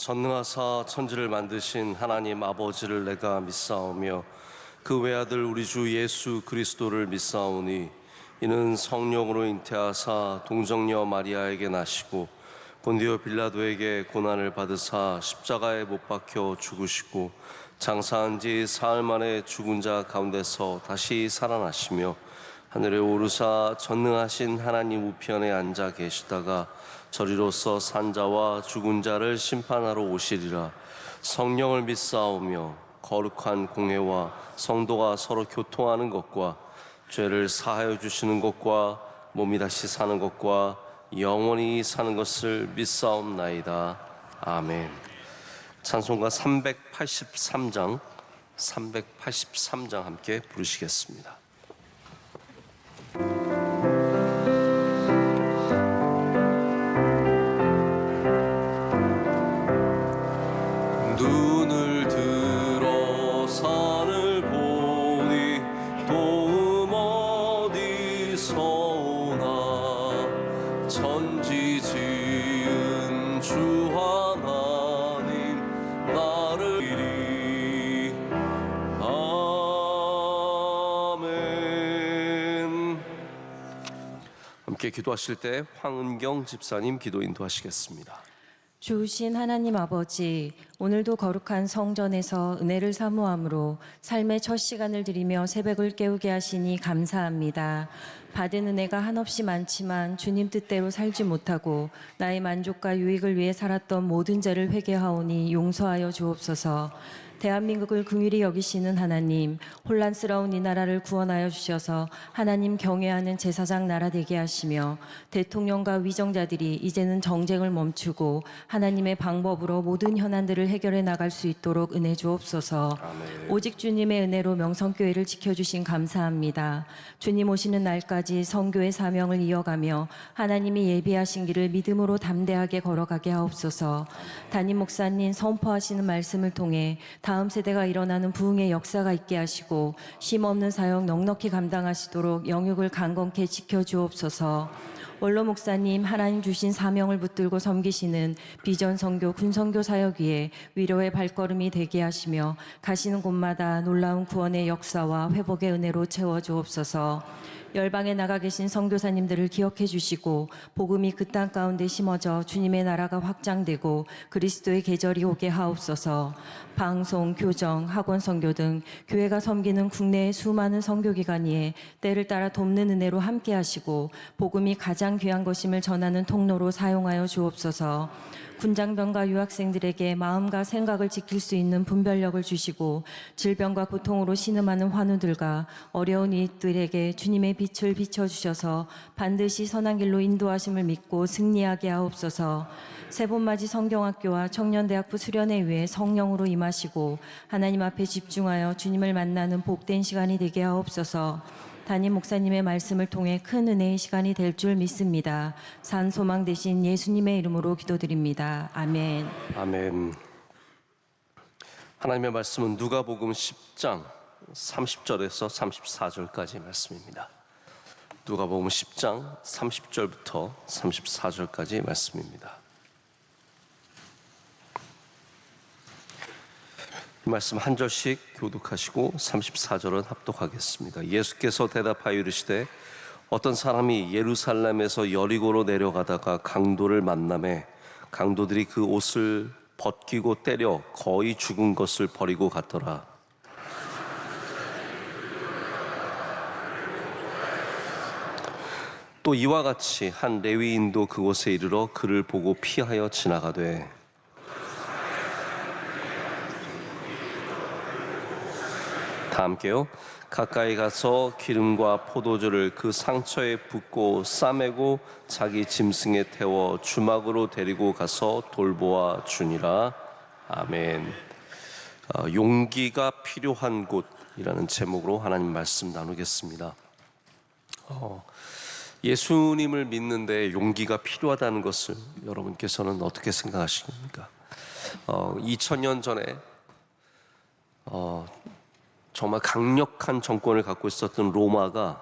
전능하사 천지를 만드신 하나님 아버지를 내가 믿사오며 그 외아들 우리 주 예수 그리스도를 믿사오니 이는 성령으로 잉태하사 동정녀 마리아에게 나시고 본디오 빌라도에게 고난을 받으사 십자가에 못 박혀 죽으시고 장사한 지 사흘 만에 죽은 자 가운데서 다시 살아나시며 하늘에 오르사 전능하신 하나님 우편에 앉아 계시다가 저리로서 산자와 죽은 자를 심판하러 오시리라. 성령을 믿사오며 거룩한 공회와 성도가 서로 교통하는 것과 죄를 사하여 주시는 것과 몸이 다시 사는 것과 영원히 사는 것을 믿사옵나이다. 아멘. 찬송가 383장 함께 부르시겠습니다. 눈을 들어 산을 보니 도움 어디서 오나 천지 지은 주 하나님 나를 이리 아멘. 함께 기도하실 때 황은경 집사님 기도 인도하시겠습니다. 주신 하나님 아버지, 오늘도 거룩한 성전에서 은혜를 사모함으로 삶의 첫 시간을 드리며 새벽을 깨우게 하시니 감사합니다. 받은 은혜가 한없이 많지만 주님 뜻대로 살지 못하고 나의 만족과 유익을 위해 살았던 모든 죄를 회개하오니 용서하여 주옵소서. 대한민국을 긍휼히 여기시는 하나님, 혼란스러운 이 나라를 구원하여 주셔서 하나님 경외하는 제사장 나라 되게 하시며 대통령과 위정자들이 이제는 정쟁을 멈추고 하나님의 방법으로 모든 현안들을 해결해 나갈 수 있도록 은혜 주옵소서. 아멘. 오직 주님의 은혜로 명성교회를 지켜주신 감사합니다. 주님 오시는 날까지 성교의 사명을 이어가며 하나님이 예비하신 길을 믿음으로 담대하게 걸어가게 하옵소서. 담임 목사님 선포하시는 말씀을 통해 다음 세대가 일어나는 부흥의 역사가 있게 하시고 쉼없는 사역 넉넉히 감당하시도록 영육을 강건케 지켜주옵소서. 원로 목사님 하나님 주신 사명을 붙들고 섬기시는 비전 선교 군선교 사역 위에 위로의 발걸음이 되게 하시며 가시는 곳마다 놀라운 구원의 역사와 회복의 은혜로 채워주옵소서. 열방에 나가 계신 선교사님들을 기억해 주시고 복음이 그 땅 가운데 심어져 주님의 나라가 확장되고 그리스도의 계절이 오게 하옵소서. 방송, 교정, 학원 선교 등 교회가 섬기는 국내의 수많은 선교기관 위에 때를 따라 돕는 은혜로 함께 하시고 복음이 가장 귀한 것임을 전하는 통로로 사용하여 주옵소서. 군장병과 유학생들에게 마음과 생각을 지킬 수 있는 분별력을 주시고 질병과 고통으로 신음하는 환우들과 어려운 이들에게 주님의 빛을 비춰주셔서 반드시 선한 길로 인도하심을 믿고 승리하게 하옵소서. 세본맞이 성경학교와 청년대학부 수련회에 성령으로 임하시고 하나님 앞에 집중하여 주님을 만나는 복된 시간이 되게 하옵소서. 담임 목사님의 말씀을 통해 큰 은혜의 시간이 될 줄 믿습니다. 산 소망 되신 예수님의 이름으로 기도드립니다. 아멘. 아멘. 하나님의 말씀은 누가복음 10장 30절에서 34절까지 말씀입니다. 누가복음 10장 30절부터 34절까지 말씀입니다. 이 말씀 한 절씩 교독하시고 34절은 합독하겠습니다. 예수께서 대답하여 이르시되 어떤 사람이 예루살렘에서 여리고로 내려가다가 강도를 만나매 강도들이 그 옷을 벗기고 때려 거의 죽은 것을 버리고 갔더라. 또 이와 같이 한 레위인도 그곳에 이르러 그를 보고 피하여 지나가되 다 함께요. 가까이 가서 기름과 포도주를 그 상처에 붓고 싸매고 자기 짐승에 태워 주막으로 데리고 가서 돌보아 주니라. 아멘. 용기가 필요한 곳이라는 제목으로 하나님 말씀 나누겠습니다. 예수님을 믿는데 용기가 필요하다는 것을 여러분께서는 어떻게 생각하십니까? 2000년 전에 정말 강력한 정권을 갖고 있었던 로마가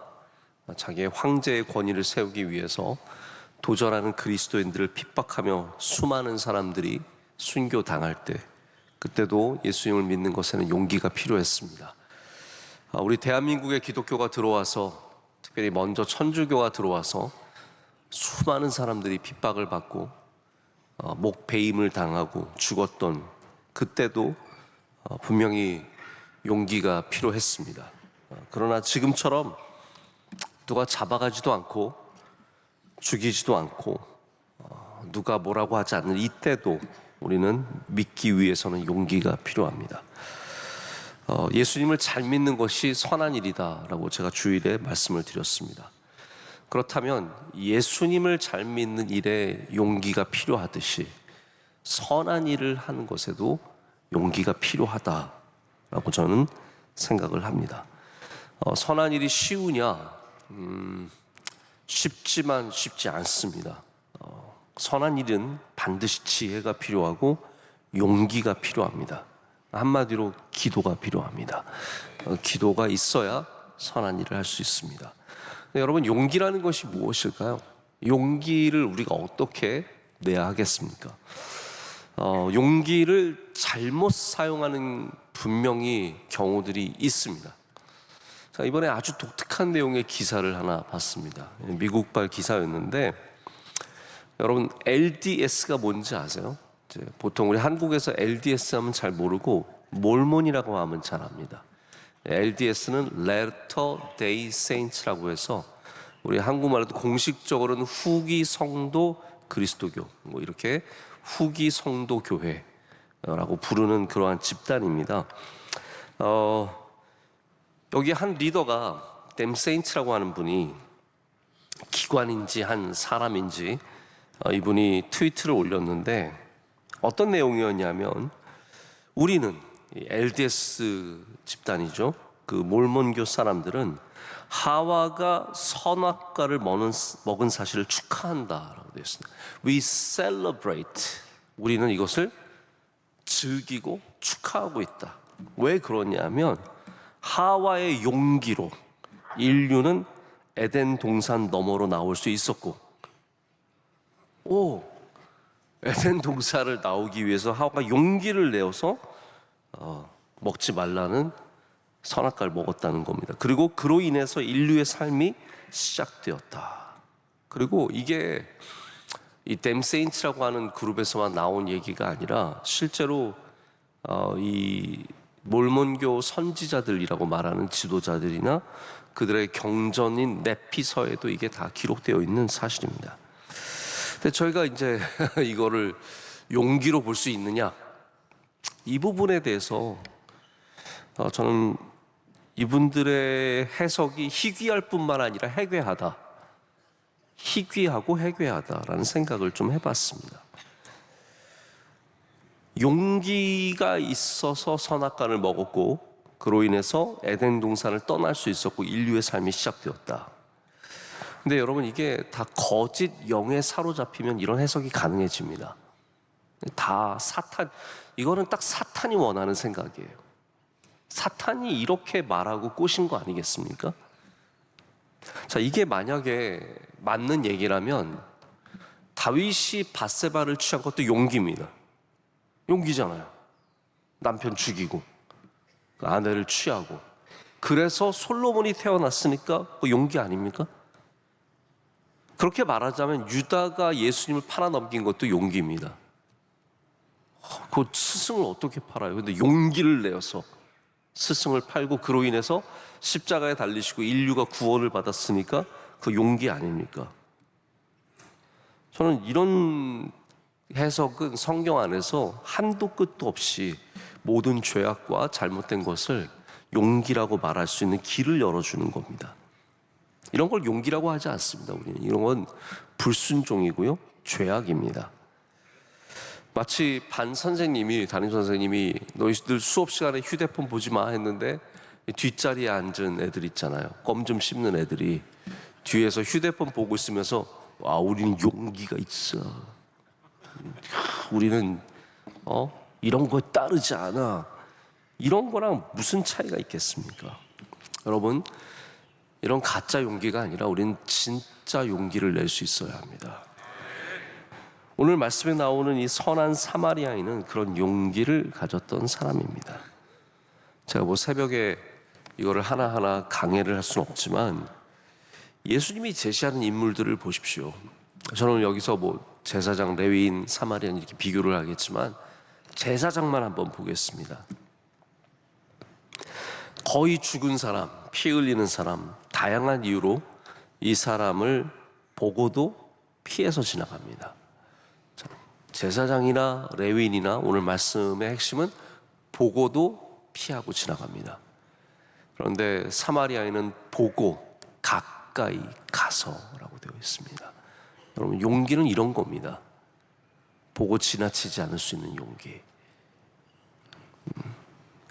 자기의 황제의 권위를 세우기 위해서 도전하는 그리스도인들을 핍박하며 수많은 사람들이 순교 당할 때, 그때도 예수님을 믿는 것에는 용기가 필요했습니다. 우리 대한민국에 기독교가 들어와서, 특별히 먼저 천주교가 들어와서 수많은 사람들이 핍박을 받고 목배임을 당하고 죽었던 그때도 분명히 용기가 필요했습니다. 그러나 지금처럼 누가 잡아가지도 않고 죽이지도 않고 누가 뭐라고 하지 않는 이때도 우리는 믿기 위해서는 용기가 필요합니다. 예수님을 잘 믿는 것이 선한 일이다라고 제가 주일에 말씀을 드렸습니다. 그렇다면 예수님을 잘 믿는 일에 용기가 필요하듯이 선한 일을 하는 것에도 용기가 필요하다라고 저는 생각을 합니다. 선한 일이 쉬우냐? 쉽지만 쉽지 않습니다. 선한 일은 반드시 지혜가 필요하고 용기가 필요합니다. 한마디로 기도가 필요합니다. 기도가 있어야 선한 일을 할 수 있습니다. 여러분, 용기라는 것이 무엇일까요? 용기를 우리가 어떻게 내야 하겠습니까? 용기를 잘못 사용하는 분명히 경우들이 있습니다. 자, 이번에 아주 독특한 내용의 기사를 하나 봤습니다. 미국발 기사였는데, 여러분 LDS가 뭔지 아세요? 보통 우리 한국에서 LDS 하면 잘 모르고 몰몬이라고 하면 잘 압니다. LDS는 Latter Day Saints라고 해서 우리 한국말로도 공식적으로는 후기 성도 그리스도교, 뭐 이렇게 후기 성도 교회라고 부르는 그러한 집단입니다. 여기 한 리더가 댐 세인트라고 하는 분이, 기관인지 한 사람인지 이분이 트위트를 올렸는데 어떤 내용이었냐면, 우리는 LDS 집단이죠. 그 몰몬교 사람들은 하와가 선악과를 먹은 사실을 축하한다라고 되어 있습니다. We celebrate. 우리는 이것을 즐기고 축하하고 있다. 왜 그러냐면 하와의 용기로 인류는 에덴 동산 너머로 나올 수 있었고, 에덴 동산을 나오기 위해서 하와가 용기를 내어서 먹지 말라는 선악과를 먹었다는 겁니다. 그리고 그로 인해서 인류의 삶이 시작되었다. 그리고 이게 이 댐세인츠라고 하는 그룹에서만 나온 얘기가 아니라 실제로 이 몰몬교 선지자들이라고 말하는 지도자들이나 그들의 경전인 네피서에도 이게 다 기록되어 있는 사실입니다. 근데 저희가 이제 이거를 용기로 볼 수 있느냐, 이 부분에 대해서 저는 이분들의 해석이 희귀할 뿐만 아니라 해괴하다, 희귀하고 해괴하다라는 생각을 좀 해봤습니다. 용기가 있어서 선악과를 먹었고 그로 인해서 에덴 동산을 떠날 수 있었고 인류의 삶이 시작되었다. 근데 여러분, 이게 다 거짓 영에 사로잡히면 이런 해석이 가능해집니다. 다 사탄, 이거는 딱 사탄이 원하는 생각이에요. 사탄이 이렇게 말하고 꼬신 거 아니겠습니까? 자, 이게 만약에 맞는 얘기라면 다윗이 밧세바를 취한 것도 용기입니다. 용기잖아요. 남편 죽이고 아내를 취하고, 그래서 솔로몬이 태어났으니까 용기 아닙니까? 그렇게 말하자면 유다가 예수님을 팔아넘긴 것도 용기입니다. 그 스승을 어떻게 팔아요? 근데 용기를 내어서 스승을 팔고 그로 인해서 십자가에 달리시고 인류가 구원을 받았으니까 그 용기 아닙니까? 저는 이런 해석은 성경 안에서 한도 끝도 없이 모든 죄악과 잘못된 것을 용기라고 말할 수 있는 길을 열어주는 겁니다. 이런 걸 용기라고 하지 않습니다. 우리는 이런 건 불순종이고요, 죄악입니다. 마치 담임 선생님이 너희들 수업 시간에 휴대폰 보지 마 했는데 뒷자리에 앉은 애들 있잖아요. 껌 좀 씹는 애들이 뒤에서 휴대폰 보고 있으면서 우리는 용기가 있어. 우리는 이런 거에 따르지 않아. 이런 거랑 무슨 차이가 있겠습니까? 여러분, 이런 가짜 용기가 아니라 우리는 진짜 용기를 낼 수 있어야 합니다. 오늘 말씀에 나오는 이 선한 사마리아인은 그런 용기를 가졌던 사람입니다. 제가 뭐 새벽에 이거를 하나하나 강해를 할 수는 없지만 예수님이 제시하는 인물들을 보십시오. 저는 여기서 뭐 제사장, 레위인, 사마리아인 이렇게 비교를 하겠지만 제사장만 한번 보겠습니다. 거의 죽은 사람, 피 흘리는 사람, 다양한 이유로 이 사람을 보고도 피해서 지나갑니다. 제사장이나 레위인이나 오늘 말씀의 핵심은 보고도 피하고 지나갑니다. 그런데 사마리아인은 보고 가까이 가서라고 되어 있습니다. 여러분, 용기는 이런 겁니다. 보고 지나치지 않을 수 있는 용기.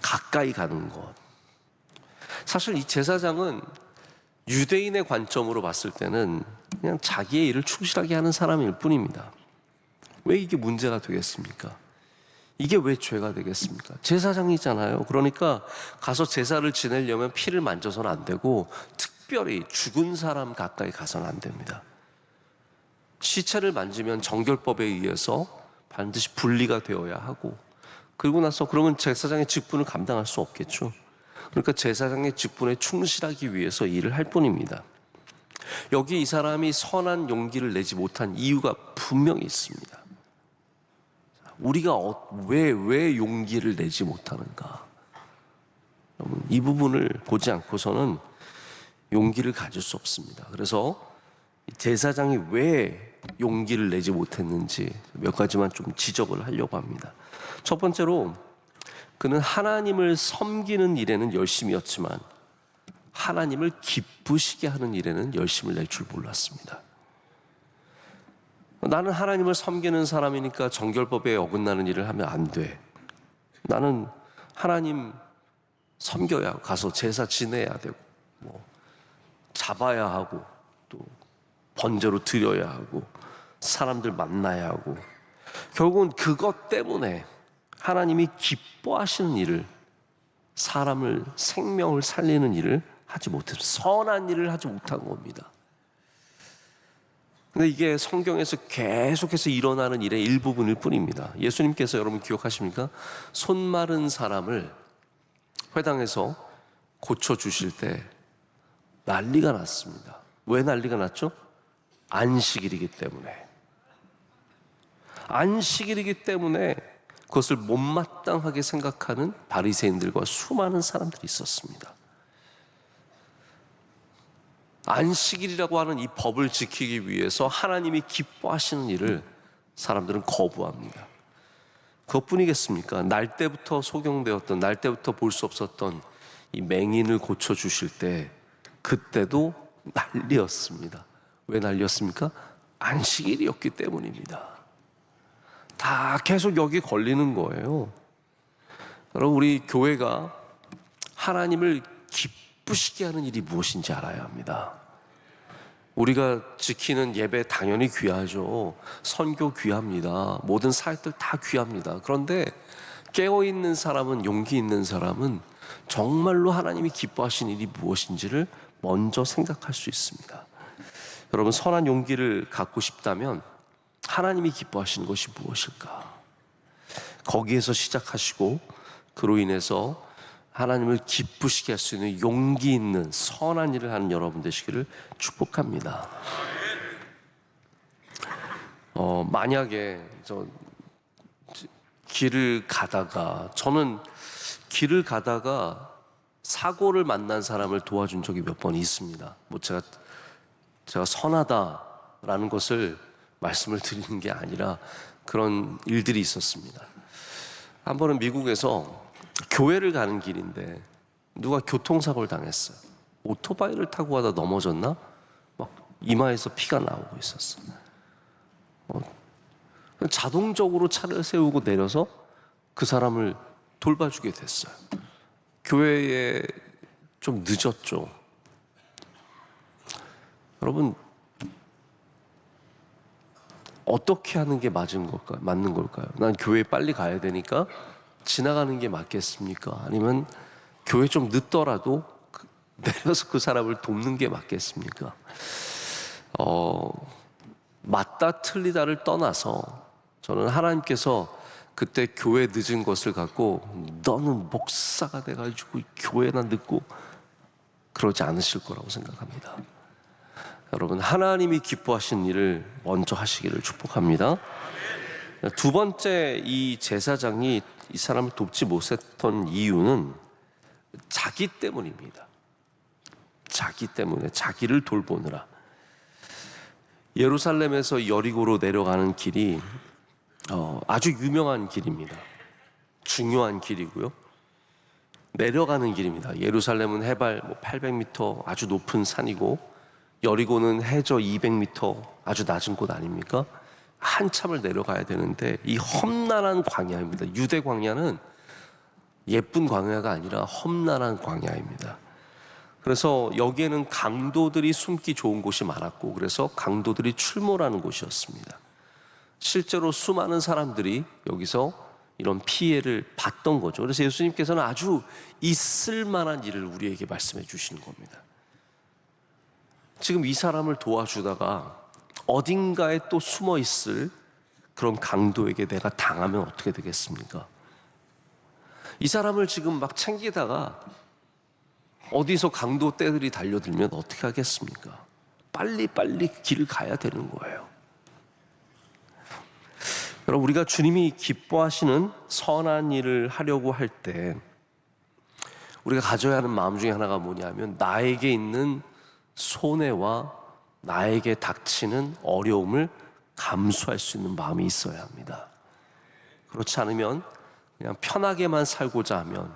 가까이 가는 것. 사실 이 제사장은 유대인의 관점으로 봤을 때는 그냥 자기의 일을 충실하게 하는 사람일 뿐입니다. 왜 이게 문제가 되겠습니까? 이게 왜 죄가 되겠습니까? 제사장이잖아요. 그러니까 가서 제사를 지내려면 피를 만져서는 안 되고 특별히 죽은 사람 가까이 가서는 안 됩니다. 시체를 만지면 정결법에 의해서 반드시 분리가 되어야 하고, 그리고 나서 그러면 제사장의 직분을 감당할 수 없겠죠. 그러니까 제사장의 직분에 충실하기 위해서 일을 할 뿐입니다. 여기 이 사람이 선한 용기를 내지 못한 이유가 분명히 있습니다. 우리가 왜 용기를 내지 못하는가? 이 부분을 보지 않고서는 용기를 가질 수 없습니다. 그래서 제사장이 왜 용기를 내지 못했는지 몇 가지만 좀 지적을 하려고 합니다. 첫 번째로 그는 하나님을 섬기는 일에는 열심이었지만 하나님을 기쁘시게 하는 일에는 열심을 낼 줄 몰랐습니다. 나는 하나님을 섬기는 사람이니까 정결법에 어긋나는 일을 하면 안 돼. 나는 하나님 섬겨야 하고 가서 제사 지내야 되고 뭐 잡아야 하고 또 번제로 드려야 하고 사람들 만나야 하고, 결국은 그것 때문에 하나님이 기뻐하시는 일을, 사람을 생명을 살리는 일을 하지 못해서 선한 일을 하지 못한 겁니다. 근데 이게 성경에서 계속해서 일어나는 일의 일부분일 뿐입니다. 예수님께서 여러분 기억하십니까? 손 마른 사람을 회당에서 고쳐주실 때 난리가 났습니다. 왜 난리가 났죠? 안식일이기 때문에. 안식일이기 때문에 그것을 못마땅하게 생각하는 바리새인들과 수많은 사람들이 있었습니다. 안식일이라고 하는 이 법을 지키기 위해서 하나님이 기뻐하시는 일을 사람들은 거부합니다. 그것뿐이겠습니까? 날 때부터 소경되었던, 날 때부터 볼 수 없었던 이 맹인을 고쳐주실 때 그때도 난리였습니다. 왜 난리였습니까? 안식일이었기 때문입니다. 다 계속 여기 걸리는 거예요. 여러분, 우리 교회가 하나님을 기쁘시게 하는 일이 무엇인지 알아야 합니다. 우리가 지키는 예배 당연히 귀하죠. 선교 귀합니다. 모든 사역들 다 귀합니다. 그런데 깨어있는 사람은, 용기 있는 사람은 정말로 하나님이 기뻐하시는 일이 무엇인지를 먼저 생각할 수 있습니다. 여러분, 선한 용기를 갖고 싶다면 하나님이 기뻐하시는 것이 무엇일까? 거기에서 시작하시고 그로 인해서 하나님을 기쁘시게 할 수 있는 용기 있는 선한 일을 하는 여러분 되시기를 축복합니다. 만약에 저는 길을 가다가 사고를 만난 사람을 도와준 적이 몇 번 있습니다. 뭐 제가 선하다라는 것을 말씀을 드리는 게 아니라 그런 일들이 있었습니다. 한 번은 미국에서 교회를 가는 길인데 누가 교통사고를 당했어요. 오토바이를 타고 가다 넘어졌나? 막 이마에서 피가 나오고 있었어요. 자동적으로 차를 세우고 내려서 그 사람을 돌봐주게 됐어요. 교회에 좀 늦었죠. 여러분, 어떻게 하는 게 맞는 걸까요? 난 교회에 빨리 가야 되니까 지나가는 게 맞겠습니까? 아니면 교회 좀 늦더라도 내려서 그 사람을 돕는 게 맞겠습니까? 맞다 틀리다를 떠나서 저는 하나님께서 그때 교회 늦은 것을 갖고 너는 목사가 돼가지고 교회나 늦고 그러지 않으실 거라고 생각합니다. 여러분, 하나님이 기뻐하신 일을 먼저 하시기를 축복합니다. 두 번째, 이 제사장이 이 사람을 돕지 못했던 이유는 자기 때문입니다. 자기 때문에, 자기를 돌보느라. 예루살렘에서 여리고로 내려가는 길이 아주 유명한 길입니다. 중요한 길이고요. 내려가는 길입니다. 예루살렘은 해발 800m 아주 높은 산이고, 여리고는 해저 200m 아주 낮은 곳 아닙니까? 한참을 내려가야 되는데 이 험난한 광야입니다. 유대 광야는 예쁜 광야가 아니라 험난한 광야입니다. 그래서 여기에는 강도들이 숨기 좋은 곳이 많았고, 그래서 강도들이 출몰하는 곳이었습니다. 실제로 수많은 사람들이 여기서 이런 피해를 봤던 거죠. 그래서 예수님께서는 아주 있을 만한 일을 우리에게 말씀해 주시는 겁니다. 지금 이 사람을 도와주다가 어딘가에 또 숨어 있을 그런 강도에게 내가 당하면 어떻게 되겠습니까? 이 사람을 지금 막 챙기다가 어디서 강도 떼들이 달려들면 어떻게 하겠습니까? 빨리빨리 길을 가야 되는 거예요. 여러분, 우리가 주님이 기뻐하시는 선한 일을 하려고 할 때 우리가 가져야 하는 마음 중에 하나가 뭐냐면, 나에게 있는 손해와 나에게 닥치는 어려움을 감수할 수 있는 마음이 있어야 합니다. 그렇지 않으면 그냥 편하게만 살고자 하면,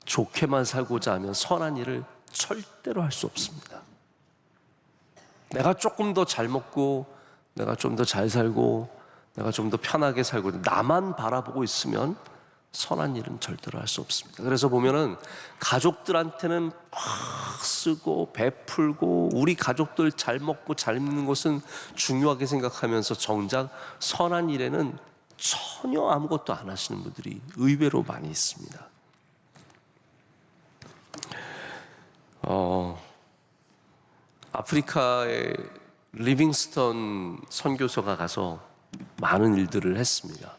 좋게만 살고자 하면 선한 일을 절대로 할 수 없습니다. 내가 조금 더 잘 먹고, 내가 좀 더 잘 살고, 내가 좀 더 편하게 살고, 나만 바라보고 있으면 선한 일은 절대로 할 수 없습니다. 그래서 보면은 가족들한테는 막 쓰고 베풀고, 우리 가족들 잘 먹고 잘 입는 것은 중요하게 생각하면서 정작 선한 일에는 전혀 아무것도 안 하시는 분들이 의외로 많이 있습니다. 아프리카의 리빙스턴 선교사가 가서 많은 일들을 했습니다.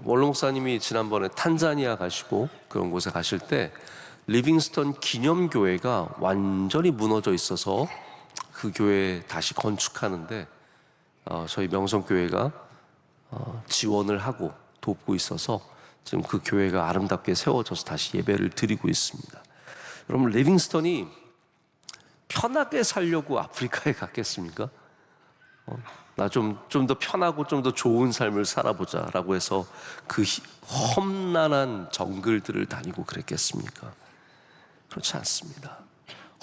원로 목사님이 지난번에 탄자니아 가시고 그런 곳에 가실 때 리빙스턴 기념교회가 완전히 무너져 있어서 그 교회 다시 건축하는데 저희 명성교회가 지원을 하고 돕고 있어서 지금 그 교회가 아름답게 세워져서 다시 예배를 드리고 있습니다. 여러분, 리빙스턴이 편하게 살려고 아프리카에 갔겠습니까? 나 좀 더 편하고 좀 더 좋은 삶을 살아보자 라고 해서 그 험난한 정글들을 다니고 그랬겠습니까? 그렇지 않습니다.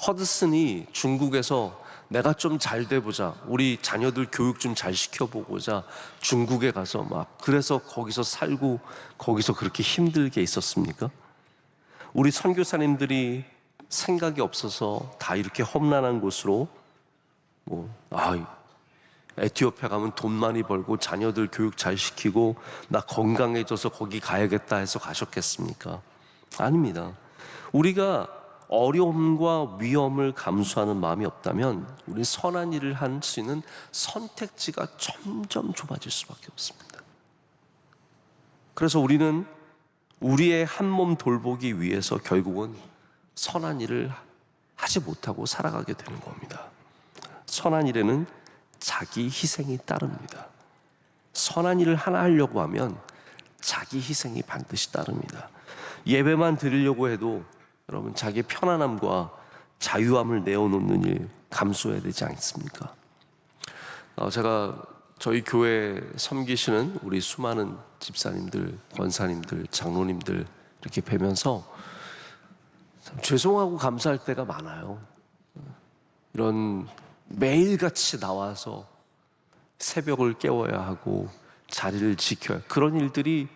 허드슨이 중국에서 내가 좀 잘 돼보자, 우리 자녀들 교육 좀 잘 시켜보고자 중국에 가서 막, 그래서 거기서 살고 거기서 그렇게 힘들게 있었습니까? 우리 선교사님들이 생각이 없어서 다 이렇게 험난한 곳으로 에티오피아 가면 돈 많이 벌고 자녀들 교육 잘 시키고 나 건강해져서 거기 가야겠다 해서 가셨겠습니까? 아닙니다. 우리가 어려움과 위험을 감수하는 마음이 없다면 우리 선한 일을 할 수 있는 선택지가 점점 좁아질 수밖에 없습니다. 그래서 우리는 우리의 한 몸 돌보기 위해서 결국은 선한 일을 하지 못하고 살아가게 되는 겁니다. 선한 일에는 자기 희생이 따릅니다. 선한 일을 하나 하려고 하면 자기 희생이 반드시 따릅니다. 예배만 드리려고 해도 여러분, 자기의 편안함과 자유함을 내어놓는 일 감수해야 되지 않습니까? 제가 저희 교회 섬기시는 우리 수많은 집사님들, 권사님들, 장로님들 이렇게 뵈면서 참 죄송하고 감사할 때가 많아요. 이런 매일같이 나와서 새벽을 깨워야 하고 자리를 지켜야, 그런 일들이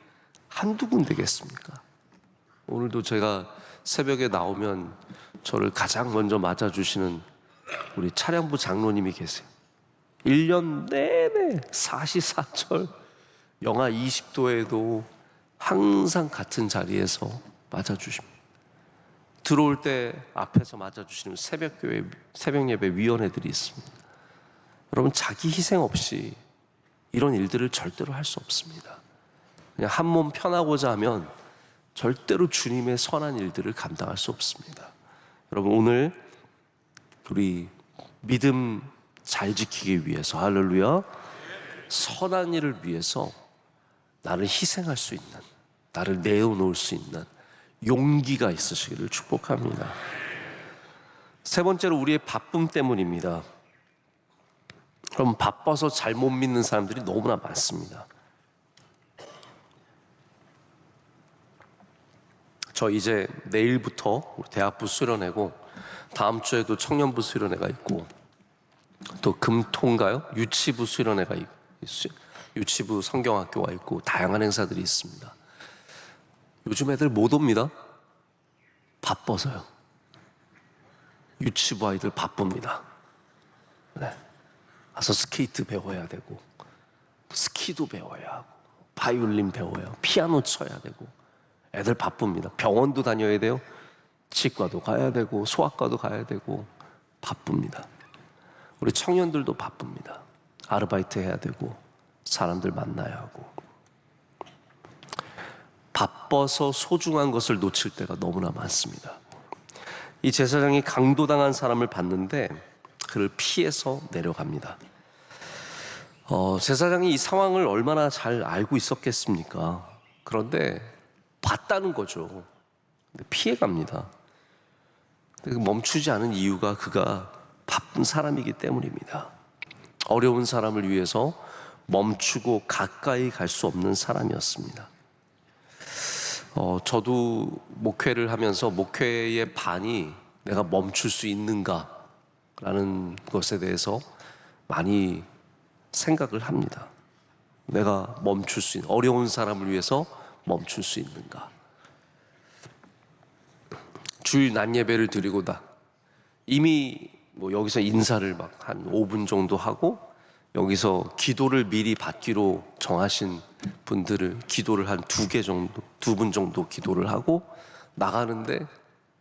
한두 군데겠습니까? 오늘도 제가 새벽에 나오면 저를 가장 먼저 맞아주시는 우리 차량부 장로님이 계세요. 1년 내내 사시사철 영하 20도에도 항상 같은 자리에서 맞아주십니다. 들어올 때 앞에서 맞아주시는 새벽 예배 위원회들이 있습니다. 여러분, 자기 희생 없이 이런 일들을 절대로 할 수 없습니다. 그냥 한 몸 편하고자 하면 절대로 주님의 선한 일들을 감당할 수 없습니다. 여러분, 오늘 우리 믿음 잘 지키기 위해서, 할렐루야, 선한 일을 위해서 나를 희생할 수 있는, 나를 내어놓을 수 있는 용기가 있으시기를 축복합니다. 세 번째로 우리의 바쁨 때문입니다. 그럼 바빠서 잘 못 믿는 사람들이 너무나 많습니다. 저 이제 내일부터 우리 대학부 수련회고 다음 주에도 청년부 수련회가 있고 또 금토인가요? 유치부 수련회가 있어요. 유치부 성경학교가 있고 다양한 행사들이 있습니다. 요즘 애들 못 옵니다. 바빠서요. 유치부 아이들 바쁩니다. 네. 가서 스케이트 배워야 되고 스키도 배워야 하고 바이올린 배워야 하고 피아노 쳐야 되고 애들 바쁩니다. 병원도 다녀야 돼요. 치과도 가야 되고 소아과도 가야 되고 바쁩니다. 우리 청년들도 바쁩니다. 아르바이트 해야 되고 사람들 만나야 하고 바빠서 소중한 것을 놓칠 때가 너무나 많습니다. 이 제사장이 강도당한 사람을 봤는데 그를 피해서 내려갑니다. 제사장이 이 상황을 얼마나 잘 알고 있었겠습니까? 그런데 봤다는 거죠. 피해갑니다. 멈추지 않은 이유가 그가 바쁜 사람이기 때문입니다. 어려운 사람을 위해서 멈추고 가까이 갈 수 없는 사람이었습니다. 저도 목회를 하면서 목회의 반이 내가 멈출 수 있는가라는 것에 대해서 많이 생각을 합니다. 내가 멈출 수 있는, 어려운 사람을 위해서 멈출 수 있는가. 주일 낮 예배를 드리고다 이미 여기서 인사를 막 한 5분 정도 하고 여기서 기도를 미리 받기로 정하신 분들을 기도를 한 2개 정도, 2분 정도 기도를 하고 나가는데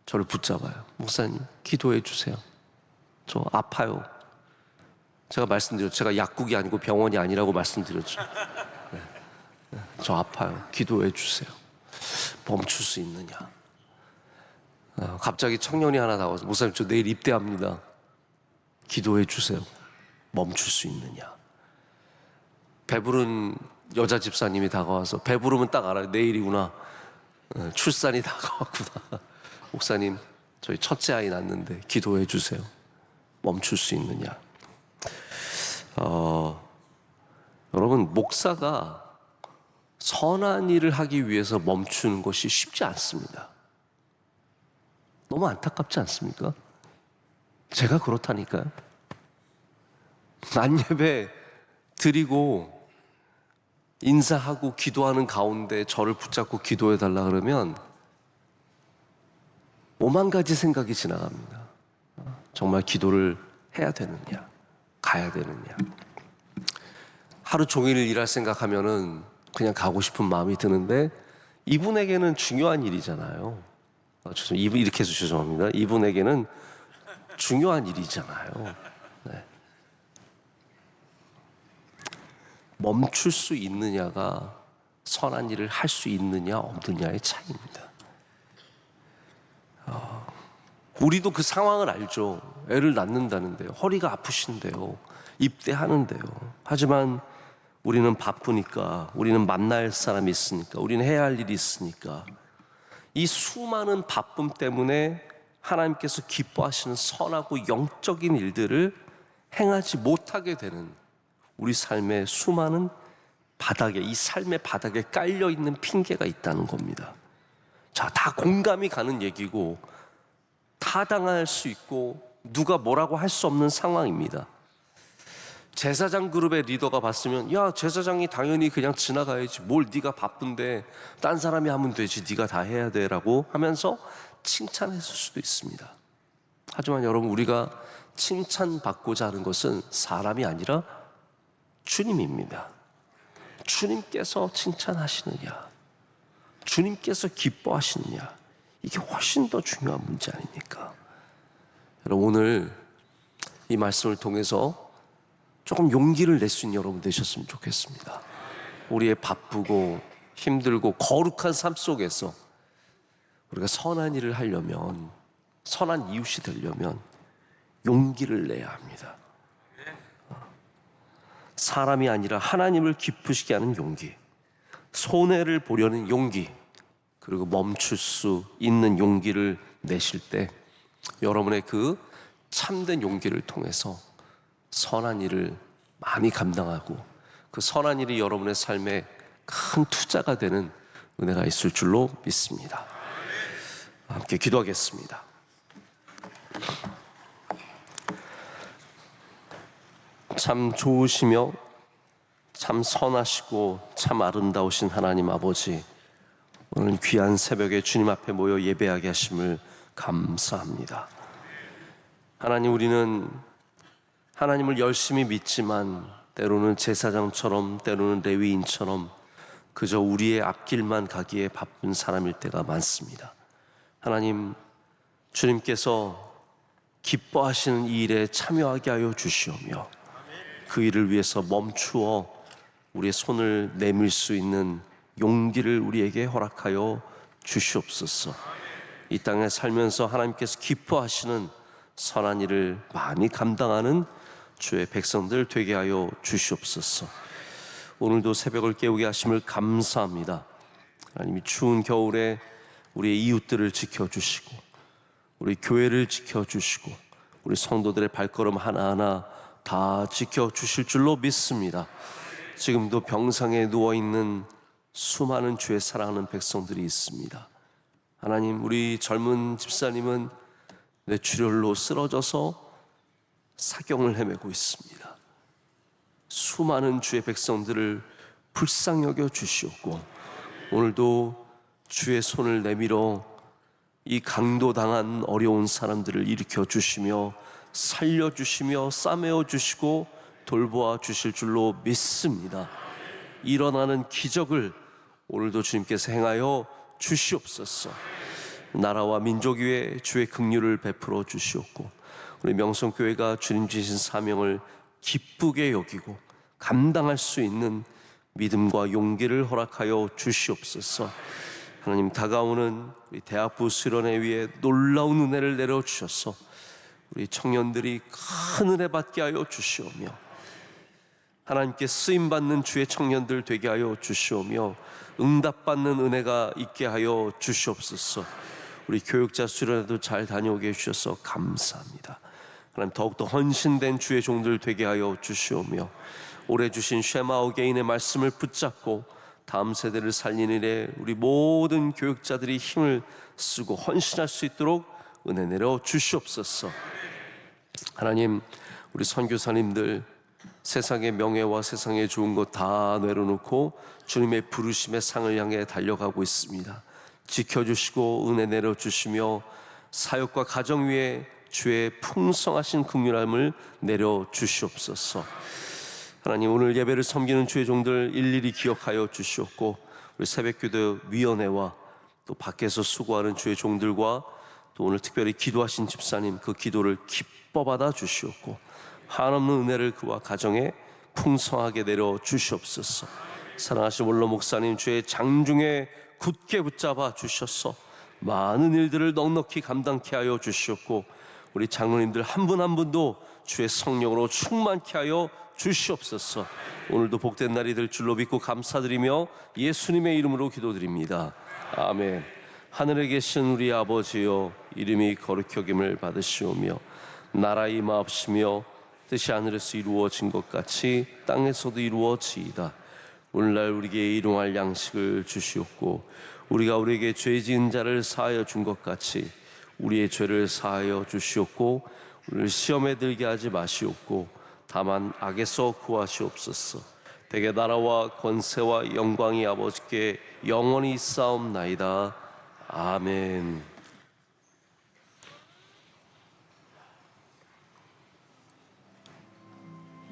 저를 붙잡아요. 목사님, 기도해 주세요. 저 아파요. 제가 말씀드렸죠. 제가 약국이 아니고 병원이 아니라고 말씀드렸죠. 네. 저 아파요. 기도해 주세요. 멈출 수 있느냐. 갑자기 청년이 하나 나와서 목사님, 저 내일 입대합니다. 기도해 주세요. 멈출 수 있느냐. 배부른 여자 집사님이 다가와서 배부르면 딱 알아요. 내일이구나. 출산이 다가왔구나. 목사님, 저희 첫째 아이 낳는데 기도해 주세요. 멈출 수 있느냐. 여러분, 목사가 선한 일을 하기 위해서 멈추는 것이 쉽지 않습니다. 너무 안타깝지 않습니까? 제가 그렇다니까요. 낮 예배 드리고 인사하고 기도하는 가운데 저를 붙잡고 기도해 달라 그러면 오만 가지 생각이 지나갑니다. 정말 기도를 해야 되느냐, 가야 되느냐. 하루 종일 일할 생각하면은 그냥 가고 싶은 마음이 드는데 이분에게는 중요한 일이잖아요. 이렇게 해서 죄송합니다. 이분에게는 중요한 일이잖아요. 네. 멈출 수 있느냐가 선한 일을 할 수 있느냐 없느냐의 차이입니다. 우리도 그 상황을 알죠. 애를 낳는다는데요. 허리가 아프신데요. 입대하는데요. 하지만 우리는 바쁘니까, 우리는 만날 사람이 있으니까, 우리는 해야 할 일이 있으니까 이 수많은 바쁨 때문에 하나님께서 기뻐하시는 선하고 영적인 일들을 행하지 못하게 되는 우리 삶의 수많은 바닥에, 이 삶의 바닥에 깔려있는 핑계가 있다는 겁니다. 자, 다 공감이 가는 얘기고 타당할 수 있고 누가 뭐라고 할 수 없는 상황입니다. 제사장 그룹의 리더가 봤으면 야, 제사장이 당연히 그냥 지나가야지, 뭘 네가 바쁜데 딴 사람이 하면 되지, 네가 다 해야 돼 라고 하면서 칭찬했을 수도 있습니다. 하지만 여러분, 우리가 칭찬받고자 하는 것은 사람이 아니라 주님입니다. 주님께서 칭찬하시느냐, 주님께서 기뻐하시느냐, 이게 훨씬 더 중요한 문제 아닙니까? 여러분, 오늘 이 말씀을 통해서 조금 용기를 낼 수 있는 여러분 되셨으면 좋겠습니다. 우리의 바쁘고 힘들고 거룩한 삶 속에서 우리가 선한 일을 하려면, 선한 이웃이 되려면 용기를 내야 합니다. 사람이 아니라 하나님을 기쁘시게 하는 용기, 손해를 보려는 용기, 그리고 멈출 수 있는 용기를 내실 때 여러분의 그 참된 용기를 통해서 선한 일을 많이 감당하고 그 선한 일이 여러분의 삶에 큰 투자가 되는 은혜가 있을 줄로 믿습니다. 함께 기도하겠습니다. 참 좋으시며 참 선하시고 참 아름다우신 하나님 아버지, 오늘 귀한 새벽에 주님 앞에 모여 예배하게 하심을 감사합니다. 하나님, 우리는 하나님을 열심히 믿지만 때로는 제사장처럼, 때로는 레위인처럼 그저 우리의 앞길만 가기에 바쁜 사람일 때가 많습니다. 하나님, 주님께서 기뻐하시는 이 일에 참여하게 하여 주시오며 그 일을 위해서 멈추어 우리의 손을 내밀 수 있는 용기를 우리에게 허락하여 주시옵소서. 이 땅에 살면서 하나님께서 기뻐하시는 선한 일을 많이 감당하는 주의 백성들 되게 하여 주시옵소서. 오늘도 새벽을 깨우게 하심을 감사합니다. 하나님이 추운 겨울에 우리의 이웃들을 지켜주시고 우리 교회를 지켜주시고 우리 성도들의 발걸음 하나하나 다 지켜주실 줄로 믿습니다. 지금도 병상에 누워있는 수많은 주의 사랑하는 백성들이 있습니다. 하나님, 우리 젊은 집사님은 뇌출혈로 쓰러져서 사경을 헤매고 있습니다. 수많은 주의 백성들을 불쌍히 여겨 주시옵고 오늘도 주의 손을 내밀어 이 강도당한 어려운 사람들을 일으켜 주시며 살려주시며 싸매어 주시고 돌보아 주실 줄로 믿습니다. 일어나는 기적을 오늘도 주님께서 행하여 주시옵소서. 나라와 민족 위에 주의 긍휼을 베풀어 주시옵고 우리 명성교회가 주님 주신 사명을 기쁘게 여기고 감당할 수 있는 믿음과 용기를 허락하여 주시옵소서. 하나님, 다가오는 우리 대학부 수련회 위에 놀라운 은혜를 내려주셔서 우리 청년들이 큰 은혜 받게 하여 주시오며 하나님께 쓰임받는 주의 청년들 되게 하여 주시오며 응답받는 은혜가 있게 하여 주시옵소서. 우리 교육자 수련회도 잘 다녀오게 해주셔서 감사합니다. 하나님, 더욱더 헌신된 주의 종들 되게 하여 주시오며 올해 주신 쉐마 어게인의 말씀을 붙잡고 다음 세대를 살리는 일에 우리 모든 교육자들이 힘을 쓰고 헌신할 수 있도록 은혜 내려 주시옵소서. 하나님, 우리 선교사님들 세상의 명예와 세상의 좋은 것 다 내려놓고 주님의 부르심의 상을 향해 달려가고 있습니다. 지켜주시고 은혜 내려주시며 사역과 가정 위에 주의 풍성하신 긍휼함을 내려주시옵소서. 하나님, 오늘 예배를 섬기는 주의 종들 일일이 기억하여 주시옵고 우리 새벽기도 위원회와 또 밖에서 수고하는 주의 종들과 또 오늘 특별히 기도하신 집사님 그 기도를 기뻐 받아 주시옵고 한없는 은혜를 그와 가정에 풍성하게 내려 주시옵소서. 사랑하신 원로 목사님 주의 장중에 굳게 붙잡아 주셔서 많은 일들을 넉넉히 감당케 하여 주시옵고 우리 장로님들 한 분 한 분도 주의 성령으로 충만케 하여 주시옵소서. 오늘도 복된 날이 될 줄로 믿고 감사드리며 예수님의 이름으로 기도드립니다. 아멘. 하늘에 계신 우리 아버지여, 이름이 거룩히 여김을 받으시오며 나라 임하옵시며 뜻이 하늘에서 이루어진 것 같이 땅에서도 이루어지이다. 오늘날 우리에게 일용할 양식을 주시옵고 우리가 우리에게 죄 지은 자를 사하여 준 것 같이 우리의 죄를 사하여 주시옵고 우리를 시험에 들게 하지 마시옵고 다만 악에서 구하시옵소서. 대개 나라와 권세와 영광이 아버지께 영원히 있사옵나이다. 아멘.